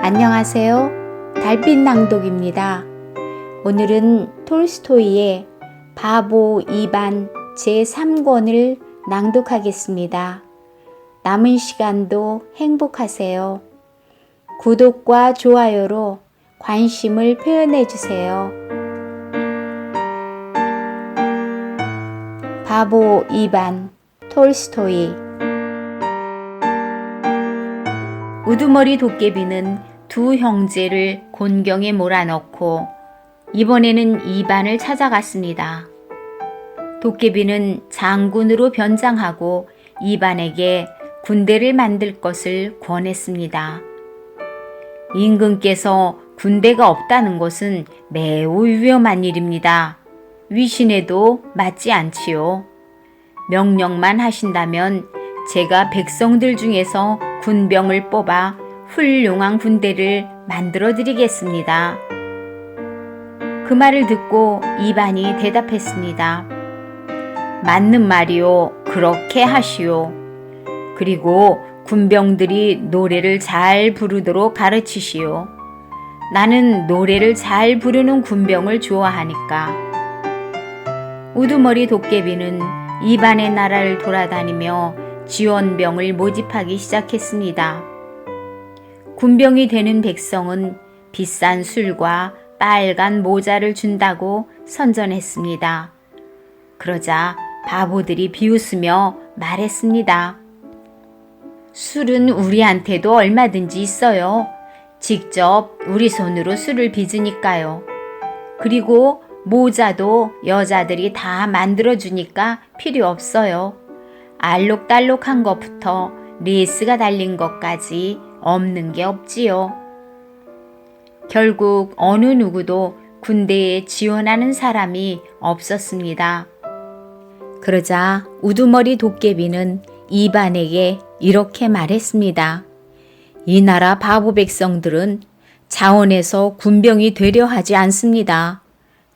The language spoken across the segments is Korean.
안녕하세요. 달빛 낭독입니다. 오늘은 톨스토이의 바보 2반 제3권을 낭독하겠습니다. 남은 시간도 행복하세요. 구독과 좋아요로 관심을 표현해주세요. 바보 2반 톨스토이. 우두머리 도깨비는 두 형제를 곤경에 몰아넣고 이번에는 2반을 찾아갔습니다. 도깨비는 장군으로 변장하고 2반에게 군대를 만들 것을 권했습니다. 임금께서 군대가 없다는 것은 매우 위험한 일입니다. 위신에도 맞지 않지요. 명령만 하신다면 제가 백성들 중에서 군병을 뽑아 훌륭한 군대를 만들어 드리겠습니다. 그 말을 듣고 2반이 대답했습니다. 맞는 말이요. 그렇게 하시오. 그리고 군병들이 노래를 잘 부르도록 가르치시오. 나는 노래를 잘 부르는 군병을 좋아하니까. 우두머리 도깨비는 2반의 나라를 돌아다니며 지원병을 모집하기 시작했습니다. 군병이 되는 백성은 비싼 술과 빨간 모자를 준다고 선전했습니다. 그러자 바보들이 비웃으며 말했습니다. 술은 우리한테도 얼마든지 있어요. 직접 우리 손으로 술을 빚으니까요. 그리고 모자도 여자들이 다 만들어주니까 필요 없어요. 알록달록한 것부터 레이스가 달린 것까지 없는 게 없지요. 결국 어느 누구도 군대에 지원하는 사람이 없었습니다. 그러자 우두머리 도깨비는 2반에게 이렇게 말했습니다. 이 나라 바보 백성들은 자원에서 군병이 되려 하지 않습니다.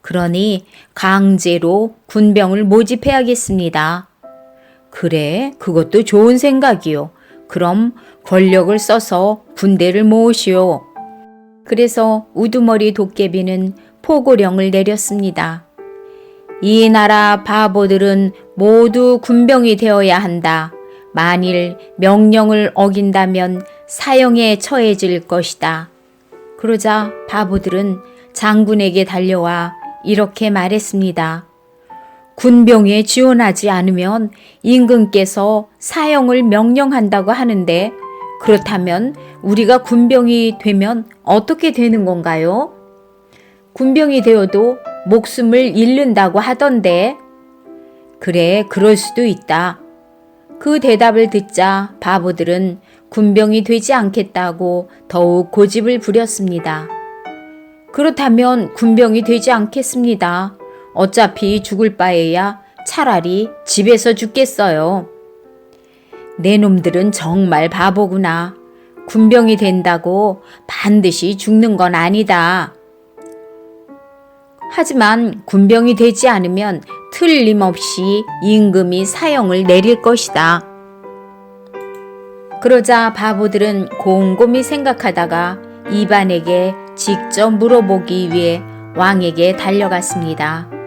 그러니 강제로 군병을 모집해야겠습니다. 그래, 그것도 좋은 생각이요. 그럼 권력을 써서 군대를 모으시오. 그래서 우두머리 도깨비는 포고령을 내렸습니다. 이 나라 바보들은 모두 군병이 되어야 한다. 만일 명령을 어긴다면 사형에 처해질 것이다. 그러자 바보들은 장군에게 달려와 이렇게 말했습니다. 군병에 지원하지 않으면 임금께서 사형을 명령한다고 하는데 그렇다면 우리가 군병이 되면 어떻게 되는 건가요? 군병이 되어도 목숨을 잃는다고 하던데. 그래, 그럴 수도 있다. 그 대답을 듣자 바보들은 군병이 되지 않겠다고 더욱 고집을 부렸습니다. 그렇다면 군병이 되지 않겠습니다. 어차피 죽을 바에야 차라리 집에서 죽겠어요. 내 놈들은 정말 바보구나. 군병이 된다고 반드시 죽는 건 아니다. 하지만 군병이 되지 않으면 틀림없이 임금이 사형을 내릴 것이다. 그러자 바보들은 곰곰이 생각하다가 2반에게 직접 물어보기 위해 왕에게 달려갔습니다.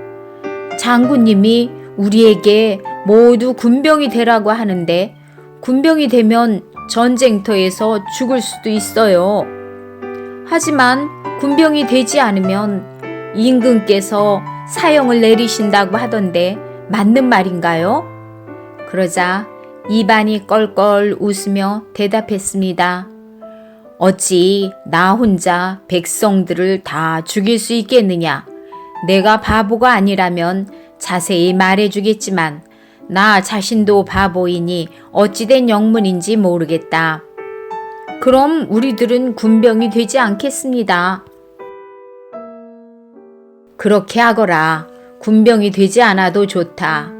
장군님이 우리에게 모두 군병이 되라고 하는데 군병이 되면 전쟁터에서 죽을 수도 있어요. 하지만 군병이 되지 않으면 임금께서 사형을 내리신다고 하던데 맞는 말인가요? 그러자 2반이 껄껄 웃으며 대답했습니다. 어찌 나 혼자 백성들을 다 죽일 수 있겠느냐? 내가 바보가 아니라면 자세히 말해주겠지만 나 자신도 바보이니 어찌된 영문인지 모르겠다. 그럼 우리들은 군병이 되지 않겠습니다. 그렇게 하거라. 군병이 되지 않아도 좋다.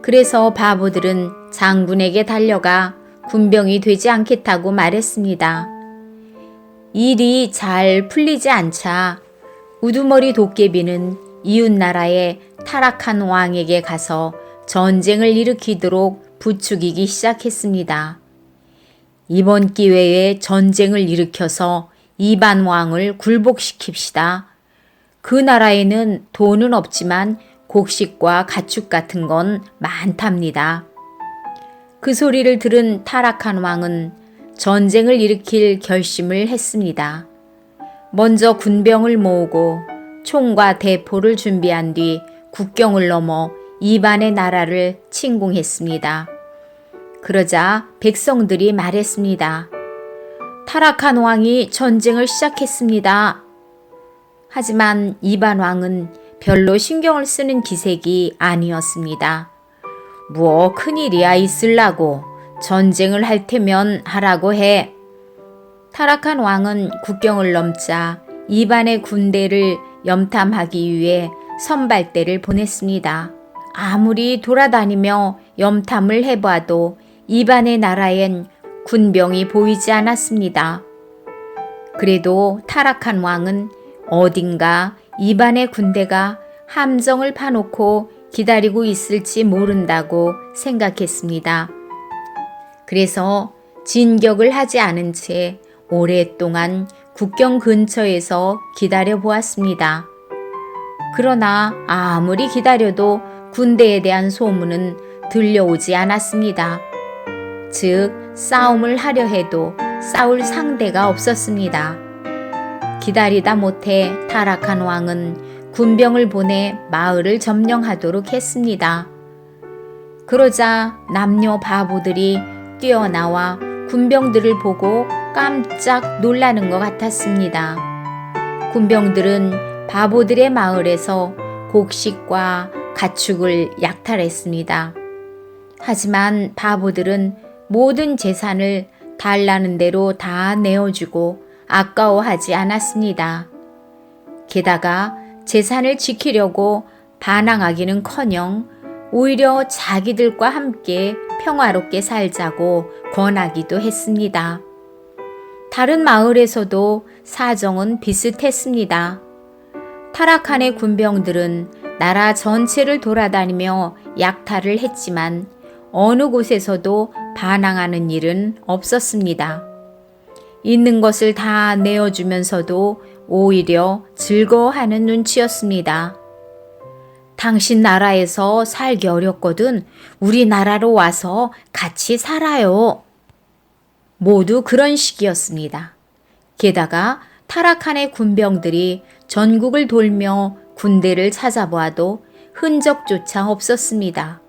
그래서 바보들은 장군에게 달려가 군병이 되지 않겠다고 말했습니다. 일이 잘 풀리지 않자 우두머리 도깨비는 이웃나라의 타락한 왕에게 가서 전쟁을 일으키도록 부추기기 시작했습니다. 이번 기회에 전쟁을 일으켜서 이반 왕을 굴복시킵시다. 그 나라에는 돈은 없지만 곡식과 가축 같은 건 많답니다. 그 소리를 들은 타락한 왕은 전쟁을 일으킬 결심을 했습니다. 먼저 군병을 모으고 총과 대포를 준비한 뒤 국경을 넘어 이반의 나라를 침공했습니다. 그러자 백성들이 말했습니다. 타락한 왕이 전쟁을 시작했습니다. 하지만 이반 왕은 별로 신경을 쓰는 기색이 아니었습니다. 뭐 큰일이야 있을라고, 전쟁을 할 테면 하라고 해. 타락한 왕은 국경을 넘자 이반의 군대를 염탐하기 위해 선발대를 보냈습니다. 아무리 돌아다니며 염탐을 해봐도 이반의 나라엔 군병이 보이지 않았습니다. 그래도 타락한 왕은 어딘가 이반의 군대가 함정을 파놓고 기다리고 있을지 모른다고 생각했습니다. 그래서 진격을 하지 않은 채 오랫동안 국경 근처에서 기다려 보았습니다. 그러나 아무리 기다려도 군대에 대한 소문은 들려오지 않았습니다. 즉, 싸움을 하려 해도 싸울 상대가 없었습니다. 기다리다 못해 타락한 왕은 군병을 보내 마을을 점령하도록 했습니다. 그러자 남녀 바보들이 뛰어나와 군병들을 보고 깜짝 놀라는 것 같았습니다. 군병들은 바보들의 마을에서 곡식과 가축을 약탈했습니다. 하지만 바보들은 모든 재산을 달라는 대로 다 내어주고 아까워하지 않았습니다. 게다가 재산을 지키려고 반항하기는커녕 오히려 자기들과 함께 평화롭게 살자고 권하기도 했습니다. 다른 마을에서도 사정은 비슷했습니다. 타락한의 군병들은 나라 전체를 돌아다니며 약탈을 했지만 어느 곳에서도 반항하는 일은 없었습니다. 있는 것을 다 내어주면서도 오히려 즐거워하는 눈치였습니다. 당신 나라에서 살기 어렵거든 우리나라로 와서 같이 살아요. 모두 그런 식이었습니다. 게다가 타락한의 군병들이 전국을 돌며 군대를 찾아보아도 흔적조차 없었습니다.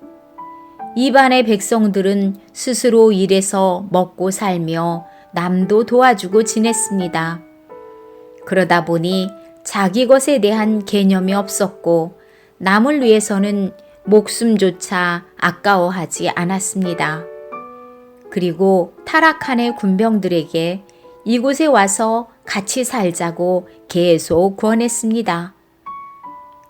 이반의 백성들은 스스로 일해서 먹고 살며 남도 도와주고 지냈습니다. 그러다 보니 자기 것에 대한 개념이 없었고 남을 위해서는 목숨조차 아까워하지 않았습니다. 그리고 타락한의 군병들에게 이곳에 와서 같이 살자고 계속 권했습니다.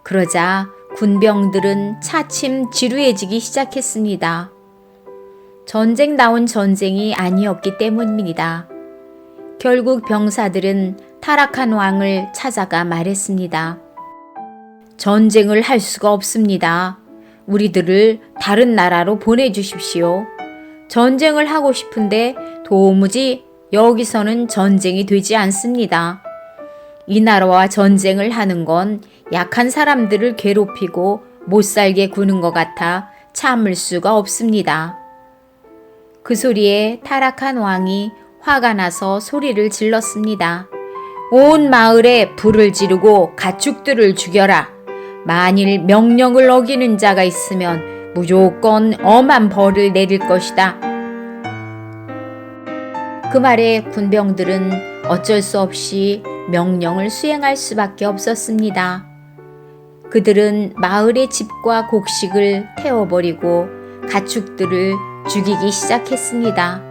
그러자 군병들은 차츰 지루해지기 시작했습니다. 전쟁다운 전쟁이 아니었기 때문입니다. 결국 병사들은 타락한 왕을 찾아가 말했습니다. 전쟁을 할 수가 없습니다. 우리들을 다른 나라로 보내주십시오. 전쟁을 하고 싶은데 도무지 여기서는 전쟁이 되지 않습니다. 이 나라와 전쟁을 하는 건 약한 사람들을 괴롭히고 못살게 구는 것 같아 참을 수가 없습니다. 그 소리에 타락한 왕이 화가 나서 소리를 질렀습니다. 온 마을에 불을 지르고 가축들을 죽여라. 만일 명령을 어기는 자가 있으면 무조건 엄한 벌을 내릴 것이다. 그 말에 군병들은 어쩔 수 없이 명령을 수행할 수밖에 없었습니다. 그들은 마을의 집과 곡식을 태워버리고 가축들을 죽이기 시작했습니다.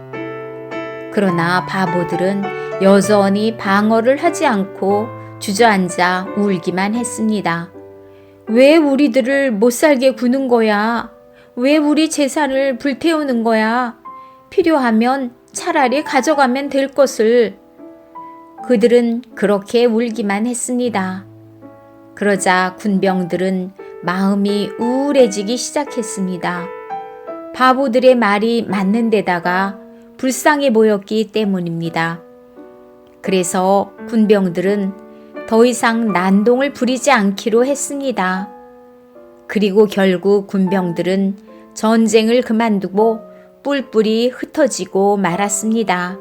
그러나 바보들은 여전히 방어를 하지 않고 주저앉아 울기만 했습니다. 왜 우리들을 못살게 구는 거야? 왜 우리 재산을 불태우는 거야? 필요하면 차라리 가져가면 될 것을. 그들은 그렇게 울기만 했습니다. 그러자 군병들은 마음이 우울해지기 시작했습니다. 바보들의 말이 맞는 데다가 불쌍해 보였기 때문입니다. 그래서 군병들은 더 이상 난동을 부리지 않기로 했습니다. 그리고 결국 군병들은 전쟁을 그만두고 뿔뿔이 흩어지고 말았습니다.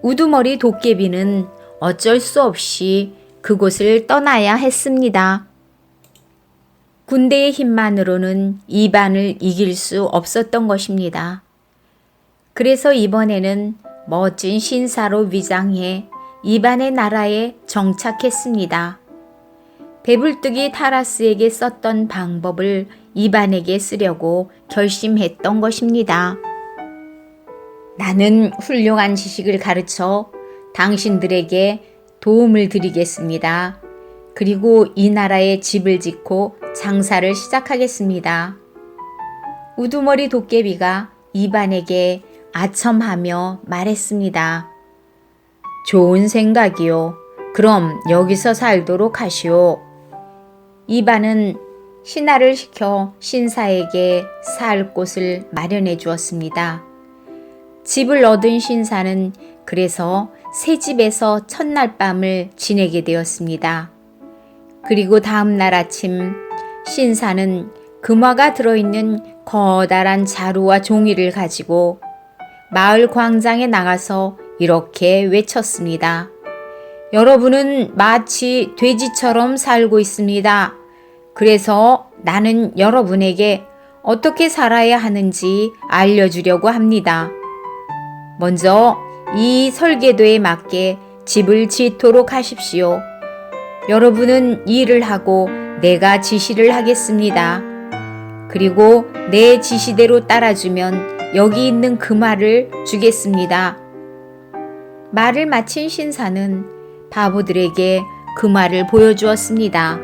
우두머리 도깨비는 어쩔 수 없이 그곳을 떠나야 했습니다. 군대의 힘만으로는 이반을 이길 수 없었던 것입니다. 그래서 이번에는 멋진 신사로 위장해 이반의 나라에 정착했습니다. 배불뚝이 타라스에게 썼던 방법을 이반에게 쓰려고 결심했던 것입니다. 나는 훌륭한 지식을 가르쳐 당신들에게 도움을 드리겠습니다. 그리고 이 나라에 집을 짓고 장사를 시작하겠습니다. 우두머리 도깨비가 이반에게 아첨하며 말했습니다. 좋은 생각이요. 그럼 여기서 살도록 하시오. 이반은 신하를 시켜 신사에게 살 곳을 마련해 주었습니다. 집을 얻은 신사는 그래서 새 집에서 첫날 밤을 지내게 되었습니다. 그리고 다음 날 아침 신사는 금화가 들어있는 커다란 자루와 종이를 가지고 마을 광장에 나가서 이렇게 외쳤습니다. 여러분은 마치 돼지처럼 살고 있습니다. 그래서 나는 여러분에게 어떻게 살아야 하는지 알려주려고 합니다. 먼저 이 설계도에 맞게 집을 짓도록 하십시오. 여러분은 일을 하고 내가 지시를 하겠습니다. 그리고 내 지시대로 따라주면 여기 있는 금화를 주겠습니다. 말을 마친 신사는 바보들에게 금화를 보여주었습니다.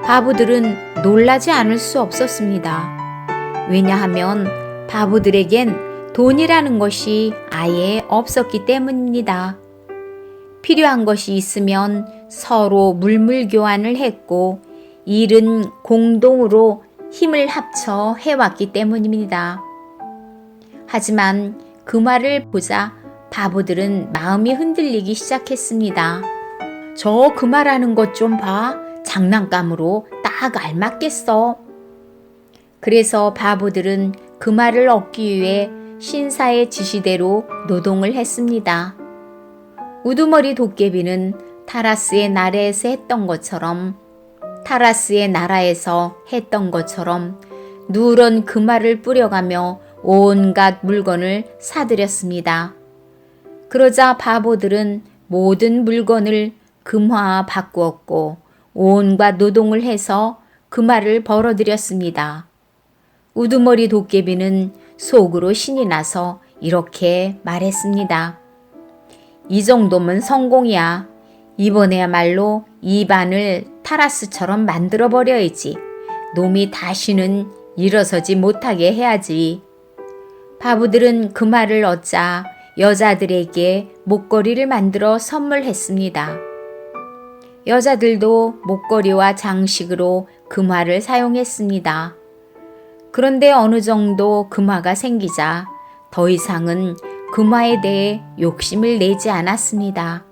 바보들은 놀라지 않을 수 없었습니다. 왜냐하면 바보들에겐 돈이라는 것이 아예 없었기 때문입니다. 필요한 것이 있으면 서로 물물 교환을 했고 일은 공동으로 힘을 합쳐 해왔기 때문입니다. 하지만 금화를 보자 바보들은 마음이 흔들리기 시작했습니다. 저 금화라는 것 좀 봐. 장난감으로 딱 알맞겠어. 그래서 바보들은 금화를 얻기 위해 신사의 지시대로 노동을 했습니다. 우두머리 도깨비는 타라스의 나라에서 했던 것처럼 누런 금화를 뿌려가며 온갖 물건을 사들였습니다. 그러자 바보들은 모든 물건을 금화와 바꾸었고 온갖 노동을 해서 금화를 벌어들였습니다. 우두머리 도깨비는 속으로 신이 나서 이렇게 말했습니다. 이 정도면 성공이야. 이번에야말로 이반을 타라스처럼 만들어버려야지. 놈이 다시는 일어서지 못하게 해야지. 바보들은 금화를 얻자 여자들에게 목걸이를 만들어 선물했습니다. 여자들도 목걸이와 장식으로 금화를 사용했습니다. 그런데 어느 정도 금화가 생기자 더 이상은 금화에 대해 욕심을 내지 않았습니다.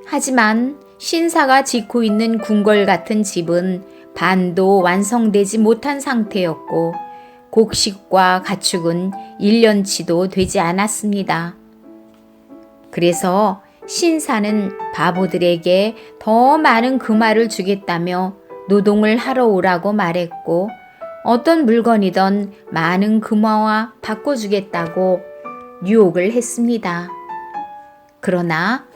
하지만 신사가 짓고 있는 궁궐 같은 집은 반도 완성되지 못한 상태였고 곡식과 가축은 1년치도 되지 않았습니다. 그래서 신사는 바보들에게 더 많은 금화를 주겠다며 노동을 하러 오라고 말했고 어떤 물건이든 많은 금화와 바꿔주겠다고 유혹을 했습니다. 그러나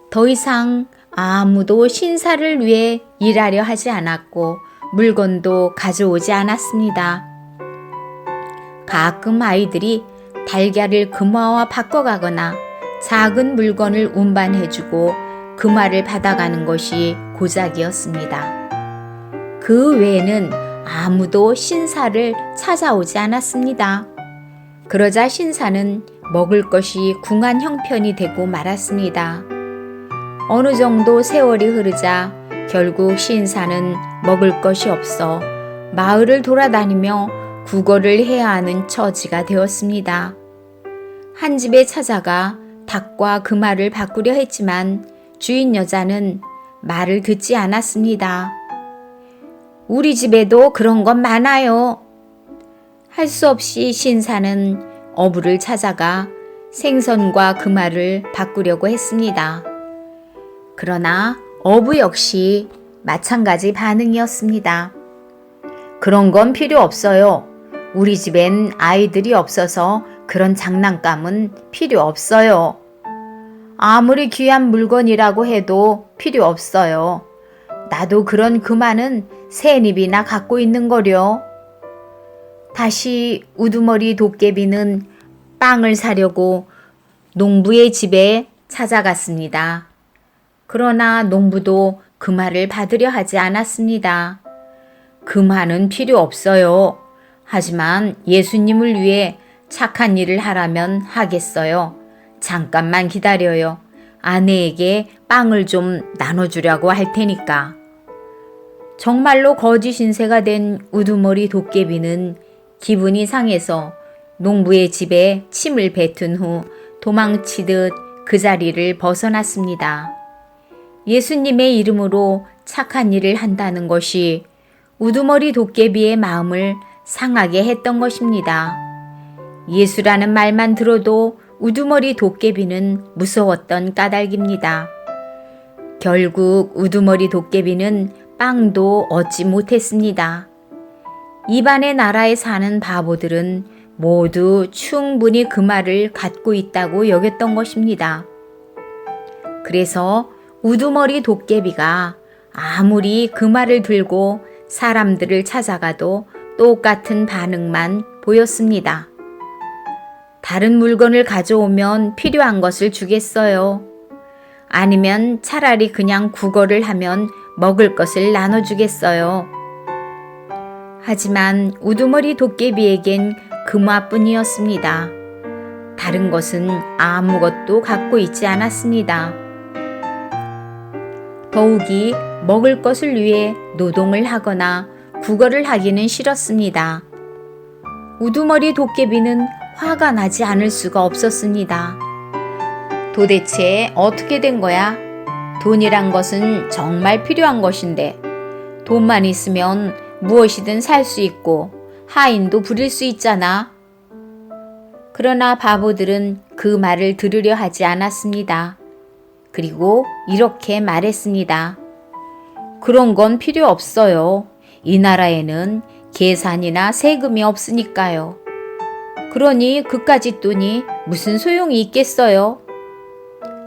더 이상 아무도 신사를 위해 일하려 하지 않았고 물건도 가져오지 않았습니다. 가끔 아이들이 달걀을 금화와 바꿔가거나 작은 물건을 운반해주고 금화를 받아가는 것이 고작이었습니다. 그 외에는 아무도 신사를 찾아오지 않았습니다. 그러자 신사는 먹을 것이 궁한 형편이 되고 말았습니다. 어느 정도 세월이 흐르자 결국 신사는 먹을 것이 없어 마을을 돌아다니며 구걸을 해야 하는 처지가 되었습니다. 한 집에 찾아가 닭과 금알을 바꾸려 했지만 주인 여자는 말을 듣지 않았습니다. 우리 집에도 그런 건 많아요. 할 수 없이 신사는 어부를 찾아가 생선과 금알을 바꾸려고 했습니다. 그러나 어부 역시 마찬가지 반응이었습니다. 그런 건 필요 없어요. 우리 집엔 아이들이 없어서 그런 장난감은 필요 없어요. 아무리 귀한 물건이라고 해도 필요 없어요. 나도 그런 금화는 세 입이나 갖고 있는 거려. 다시 우두머리 도깨비는 빵을 사려고 농부의 집에 찾아갔습니다. 그러나 농부도 금화를 받으려 하지 않았습니다. 금화는 필요 없어요. 하지만 예수님을 위해 착한 일을 하라면 하겠어요. 잠깐만 기다려요. 아내에게 빵을 좀 나눠주려고 할 테니까. 정말로 거지 신세가 된 우두머리 도깨비는 기분이 상해서 농부의 집에 침을 뱉은 후 도망치듯 그 자리를 벗어났습니다. 예수님의 이름으로 착한 일을 한다는 것이 우두머리 도깨비의 마음을 상하게 했던 것입니다. 예수라는 말만 들어도 우두머리 도깨비는 무서웠던 까닭입니다. 결국 우두머리 도깨비는 빵도 얻지 못했습니다. 이반의 나라에 사는 바보들은 모두 충분히 그 말을 갖고 있다고 여겼던 것입니다. 그래서 우두머리 도깨비가 아무리 그 말을 들고 사람들을 찾아가도 똑같은 반응만 보였습니다. 다른 물건을 가져오면 필요한 것을 주겠어요. 아니면 차라리 그냥 구걸을 하면 먹을 것을 나눠주겠어요. 하지만 우두머리 도깨비에겐 금화뿐이었습니다. 다른 것은 아무것도 갖고 있지 않았습니다. 더욱이 먹을 것을 위해 노동을 하거나 구걸을 하기는 싫었습니다. 우두머리 도깨비는 화가 나지 않을 수가 없었습니다. 도대체 어떻게 된 거야? 돈이란 것은 정말 필요한 것인데 돈만 있으면 무엇이든 살 수 있고 하인도 부릴 수 있잖아. 그러나 바보들은 그 말을 들으려 하지 않았습니다. 그리고 이렇게 말했습니다. 그런 건 필요 없어요. 이 나라에는 계산이나 세금이 없으니까요. 그러니 그까짓 돈이 무슨 소용이 있겠어요?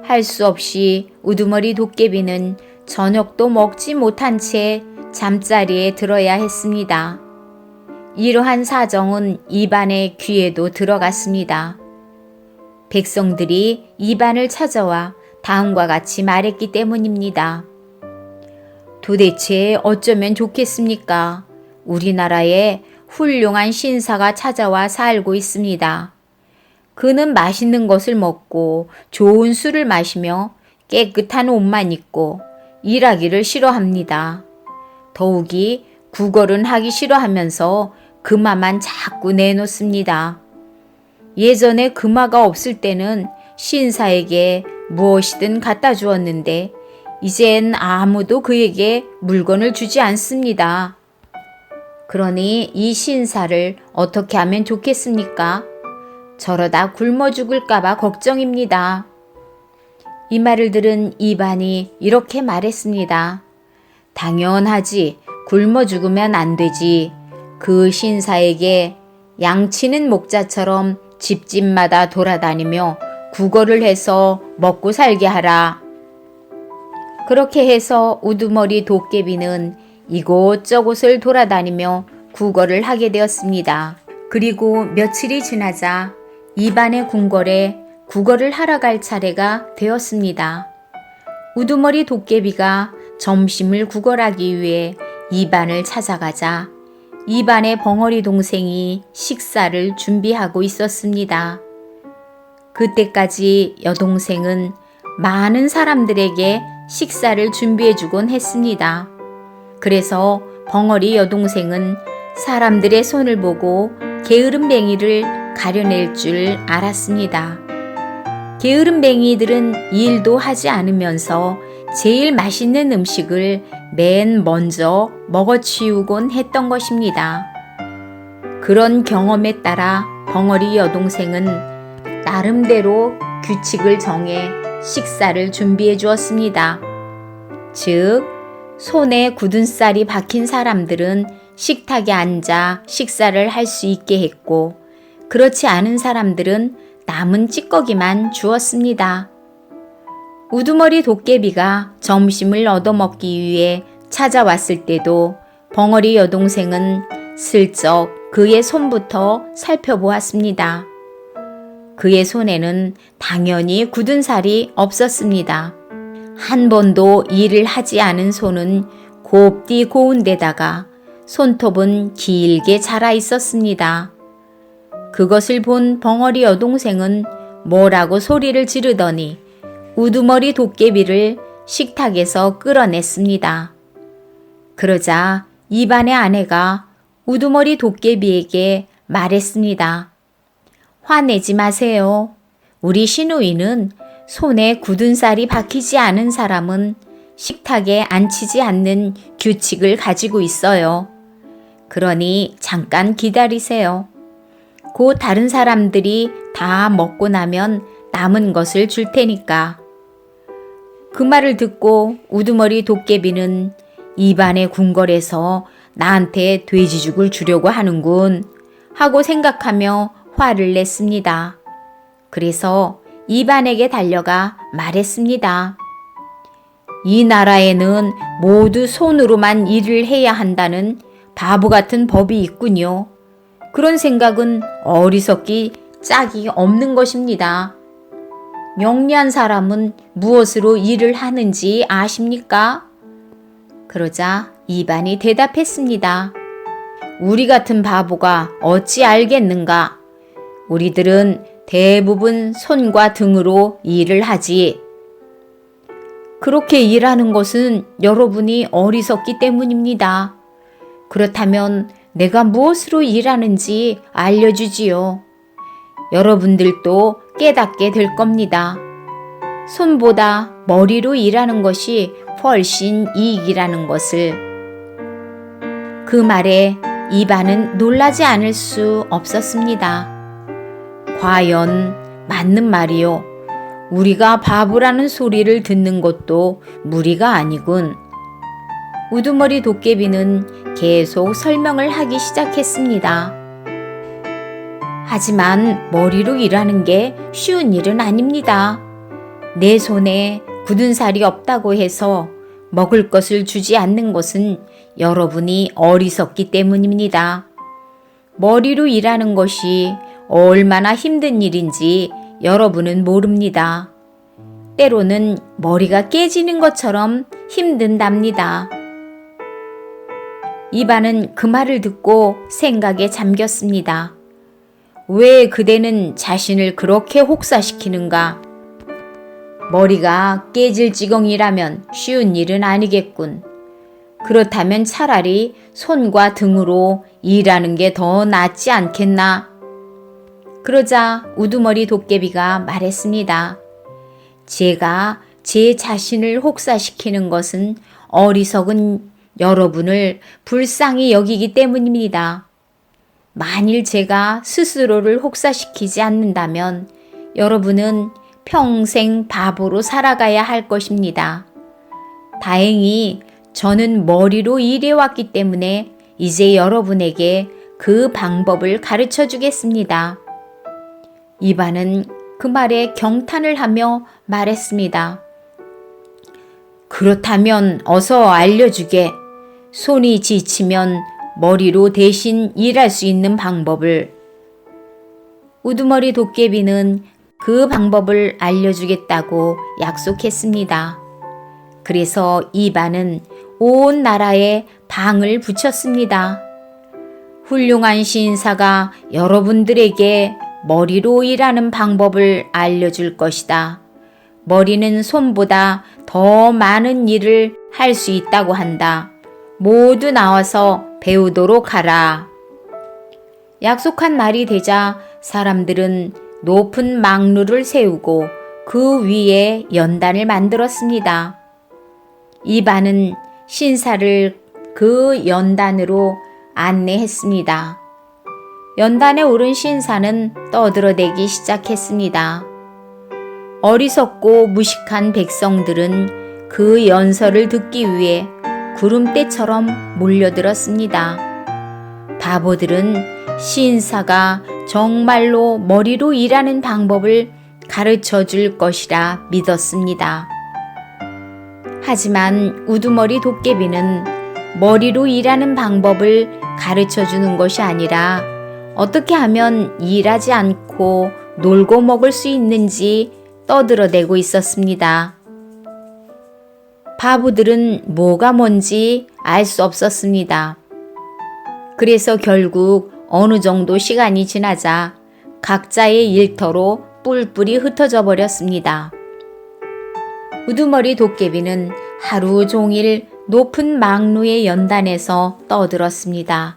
할 수 없이 우두머리 도깨비는 저녁도 먹지 못한 채 잠자리에 들어야 했습니다. 이러한 사정은 이반의 귀에도 들어갔습니다. 백성들이 이반을 찾아와 다음과 같이 말했기 때문입니다. 도대체 어쩌면 좋겠습니까? 우리나라에 훌륭한 신사가 찾아와 살고 있습니다. 그는 맛있는 것을 먹고 좋은 술을 마시며 깨끗한 옷만 입고 일하기를 싫어합니다. 더욱이 구걸은 하기 싫어하면서 금화만 자꾸 내놓습니다. 예전에 금화가 없을 때는 신사에게 무엇이든 갖다 주었는데 이젠 아무도 그에게 물건을 주지 않습니다. 그러니 이 신사를 어떻게 하면 좋겠습니까? 저러다 굶어 죽을까봐 걱정입니다. 이 말을 들은 이반이 이렇게 말했습니다. 당연하지. 굶어 죽으면 안 되지. 그 신사에게 양치는 목자처럼 집집마다 돌아다니며 구걸을 해서 먹고 살게 하라. 그렇게 해서 우두머리 도깨비는 이곳저곳을 돌아다니며 구걸을 하게 되었습니다. 그리고 며칠이 지나자 이반의 궁궐에 구걸을 하러 갈 차례가 되었습니다. 우두머리 도깨비가 점심을 구걸하기 위해 이반을 찾아가자 이반의 벙어리 동생이 식사를 준비하고 있었습니다. 그때까지 여동생은 많은 사람들에게 식사를 준비해주곤 했습니다. 그래서 벙어리 여동생은 사람들의 손을 보고 게으름뱅이를 가려낼 줄 알았습니다. 게으름뱅이들은 일도 하지 않으면서 제일 맛있는 음식을 맨 먼저 먹어치우곤 했던 것입니다. 그런 경험에 따라 벙어리 여동생은 나름대로 규칙을 정해 식사를 준비해 주었습니다. 즉, 손에 굳은 쌀이 박힌 사람들은 식탁에 앉아 식사를 할 수 있게 했고, 그렇지 않은 사람들은 남은 찌꺼기만 주었습니다. 우두머리 도깨비가 점심을 얻어먹기 위해 찾아왔을 때도 벙어리 여동생은 슬쩍 그의 손부터 살펴보았습니다. 그의 손에는 당연히 굳은 살이 없었습니다. 한 번도 일을 하지 않은 손은 곱디 고운 데다가 손톱은 길게 자라 있었습니다. 그것을 본 벙어리 여동생은 뭐라고 소리를 지르더니 우두머리 도깨비를 식탁에서 끌어냈습니다. 그러자 이반의 아내가 우두머리 도깨비에게 말했습니다. 화내지 마세요. 우리 시누이는 손에 굳은 살이 박히지 않은 사람은 식탁에 앉히지 않는 규칙을 가지고 있어요. 그러니 잠깐 기다리세요. 곧 다른 사람들이 다 먹고 나면 남은 것을 줄 테니까. 그 말을 듣고 우두머리 도깨비는 입안에 궁궐에서 나한테 돼지죽을 주려고 하는군 하고 생각하며 화를 냈습니다. 그래서 이반에게 달려가 말했습니다. 이 나라에는 모두 손으로만 일을 해야 한다는 바보 같은 법이 있군요. 그런 생각은 어리석기 짝이 없는 것입니다. 영리한 사람은 무엇으로 일을 하는지 아십니까? 그러자 이반이 대답했습니다. 우리 같은 바보가 어찌 알겠는가? 우리들은 대부분 손과 등으로 일을 하지. 그렇게 일하는 것은 여러분이 어리석기 때문입니다. 그렇다면 내가 무엇으로 일하는지 알려주지요. 여러분들도 깨닫게 될 겁니다. 손보다 머리로 일하는 것이 훨씬 이익이라는 것을. 그 말에 이반은 놀라지 않을 수 없었습니다. 과연 맞는 말이요. 우리가 바보라는 소리를 듣는 것도 무리가 아니군. 우두머리 도깨비는 계속 설명을 하기 시작했습니다. 하지만 머리로 일하는 게 쉬운 일은 아닙니다. 내 손에 굳은 살이 없다고 해서 먹을 것을 주지 않는 것은 여러분이 어리석기 때문입니다. 머리로 일하는 것이 얼마나 힘든 일인지 여러분은 모릅니다. 때로는 머리가 깨지는 것처럼 힘든답니다. 이반은 그 말을 듣고 생각에 잠겼습니다. 왜 그대는 자신을 그렇게 혹사시키는가? 머리가 깨질 지경이라면 쉬운 일은 아니겠군. 그렇다면 차라리 손과 등으로 일하는 게 더 낫지 않겠나? 그러자 우두머리 도깨비가 말했습니다. 제가 제 자신을 혹사시키는 것은 어리석은 여러분을 불쌍히 여기기 때문입니다. 만일 제가 스스로를 혹사시키지 않는다면 여러분은 평생 바보로 살아가야 할 것입니다. 다행히 저는 머리로 일해왔기 때문에 이제 여러분에게 그 방법을 가르쳐 주겠습니다. 이반은 그 말에 경탄을 하며 말했습니다. 그렇다면 어서 알려주게. 손이 지치면 머리로 대신 일할 수 있는 방법을. 우두머리 도깨비는 그 방법을 알려주겠다고 약속했습니다. 그래서 이반은 온 나라에 방을 붙였습니다. 훌륭한 신사가 여러분들에게 머리로 일하는 방법을 알려줄 것이다. 머리는 손보다 더 많은 일을 할 수 있다고 한다. 모두 나와서 배우도록 하라. 약속한 날이 되자 사람들은 높은 망루를 세우고 그 위에 연단을 만들었습니다. 이반은 신사를 그 연단으로 안내했습니다. 연단에 오른 신사는 떠들어대기 시작했습니다. 어리석고 무식한 백성들은 그 연설을 듣기 위해 구름대처럼 몰려들었습니다. 바보들은 신사가 정말로 머리로 일하는 방법을 가르쳐 줄 것이라 믿었습니다. 하지만 우두머리 도깨비는 머리로 일하는 방법을 가르쳐 주는 것이 아니라 어떻게 하면 일하지 않고 놀고 먹을 수 있는지 떠들어대고 있었습니다. 바보들은 뭐가 뭔지 알 수 없었습니다. 그래서 결국 어느 정도 시간이 지나자 각자의 일터로 뿔뿔이 흩어져 버렸습니다. 우두머리 도깨비는 하루 종일 높은 망루의 연단에서 떠들었습니다.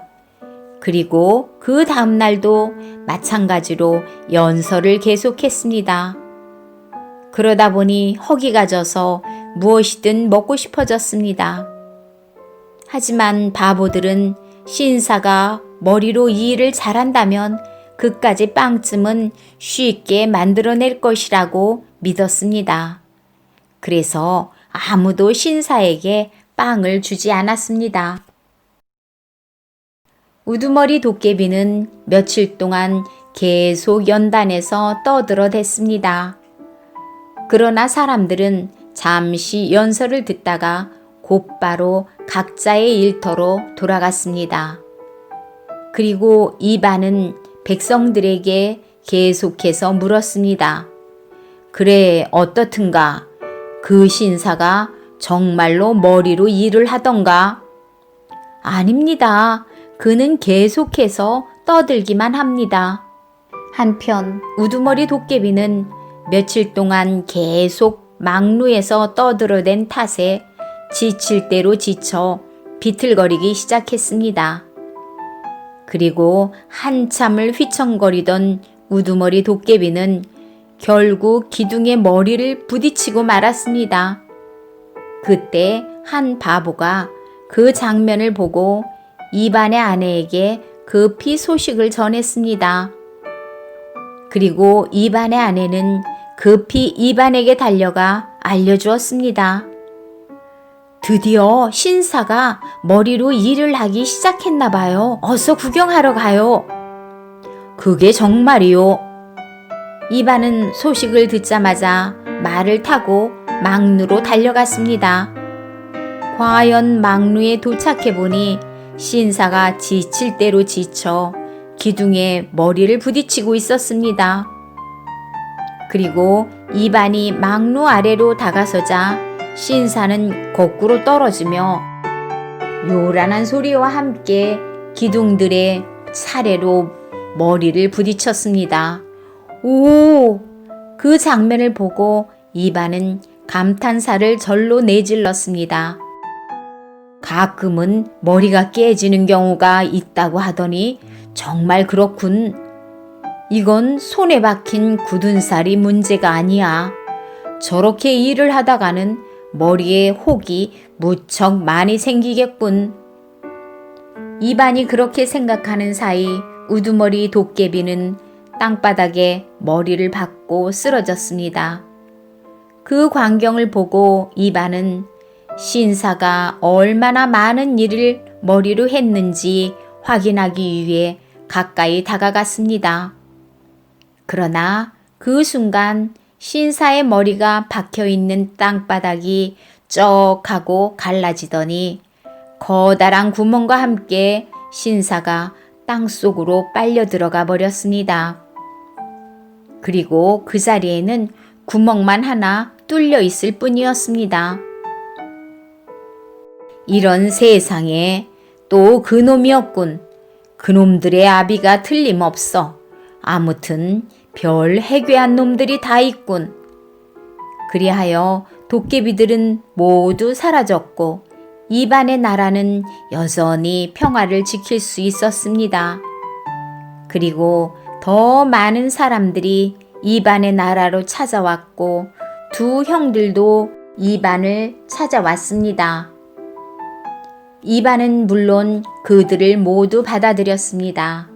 그리고 그 다음날도 마찬가지로 연설을 계속했습니다. 그러다 보니 허기가 져서 무엇이든 먹고 싶어졌습니다. 하지만 바보들은 신사가 머리로 이 일을 잘한다면 그까지 빵쯤은 쉽게 만들어낼 것이라고 믿었습니다. 그래서 아무도 신사에게 빵을 주지 않았습니다. 우두머리 도깨비는 며칠 동안 계속 연단에서 떠들어댔습니다. 그러나 사람들은 잠시 연설을 듣다가 곧바로 각자의 일터로 돌아갔습니다. 그리고 이반은 백성들에게 계속해서 물었습니다. 그래, 어떻든가? 그 신사가 정말로 머리로 일을 하던가? 아닙니다. 그는 계속해서 떠들기만 합니다. 한편 우두머리 도깨비는 며칠 동안 계속 망루에서 떠들어댄 탓에 지칠 대로 지쳐 비틀거리기 시작했습니다. 그리고 한참을 휘청거리던 우두머리 도깨비는 결국 기둥에 머리를 부딪히고 말았습니다. 그때 한 바보가 그 장면을 보고 이반의 아내에게 급히 소식을 전했습니다. 그리고 이반의 아내는 급히 이반에게 달려가 알려주었습니다. 드디어 신사가 머리로 일을 하기 시작했나 봐요. 어서 구경하러 가요. 그게 정말이요. 이반은 소식을 듣자마자 말을 타고 망루로 달려갔습니다. 과연 망루에 도착해보니 신사가 지칠 대로 지쳐 기둥에 머리를 부딪히고 있었습니다. 그리고 이반이 망루 아래로 다가서자 신사는 거꾸로 떨어지며 요란한 소리와 함께 기둥들의 사례로 머리를 부딪혔습니다. 오! 그 장면을 보고 이반은 감탄사를 절로 내질렀습니다. 가끔은 머리가 깨지는 경우가 있다고 하더니 정말 그렇군. 이건 손에 박힌 굳은 살이 문제가 아니야. 저렇게 일을 하다가는 머리에 혹이 무척 많이 생기겠군. 이반이 그렇게 생각하는 사이 우두머리 도깨비는 땅바닥에 머리를 박고 쓰러졌습니다. 그 광경을 보고 이반은 신사가 얼마나 많은 일을 머리로 했는지 확인하기 위해 가까이 다가갔습니다. 그러나 그 순간 신사의 머리가 박혀있는 땅바닥이 쩍 하고 갈라지더니 커다란 구멍과 함께 신사가 땅속으로 빨려 들어가 버렸습니다. 그리고 그 자리에는 구멍만 하나 뚫려 있을 뿐이었습니다. 이런 세상에 또 그놈이었군. 그놈들의 아비가 틀림없어. 아무튼 별 해괴한 놈들이 다 있군. 그리하여 도깨비들은 모두 사라졌고 이반의 나라는 여전히 평화를 지킬 수 있었습니다. 그리고 더 많은 사람들이 이반의 나라로 찾아왔고 두 형들도 이반을 찾아왔습니다. 이반은 물론 그들을 모두 받아들였습니다.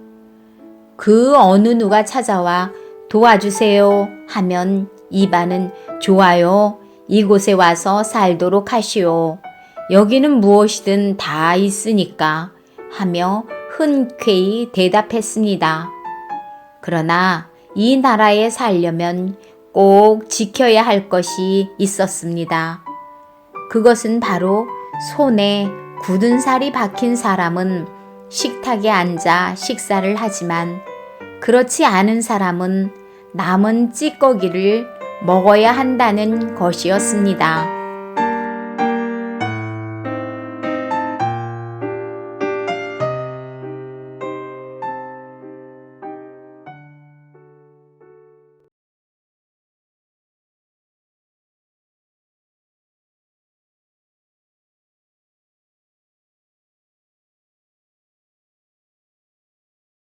그 어느 누가 찾아와 도와주세요 하면 이반은 좋아요. 이곳에 와서 살도록 하시오. 여기는 무엇이든 다 있으니까 하며 흔쾌히 대답했습니다. 그러나 이 나라에 살려면 꼭 지켜야 할 것이 있었습니다. 그것은 바로 손에 굳은 살이 박힌 사람은 식탁에 앉아 식사를 하지만 그렇지 않은 사람은 남은 찌꺼기를 먹어야 한다는 것이었습니다.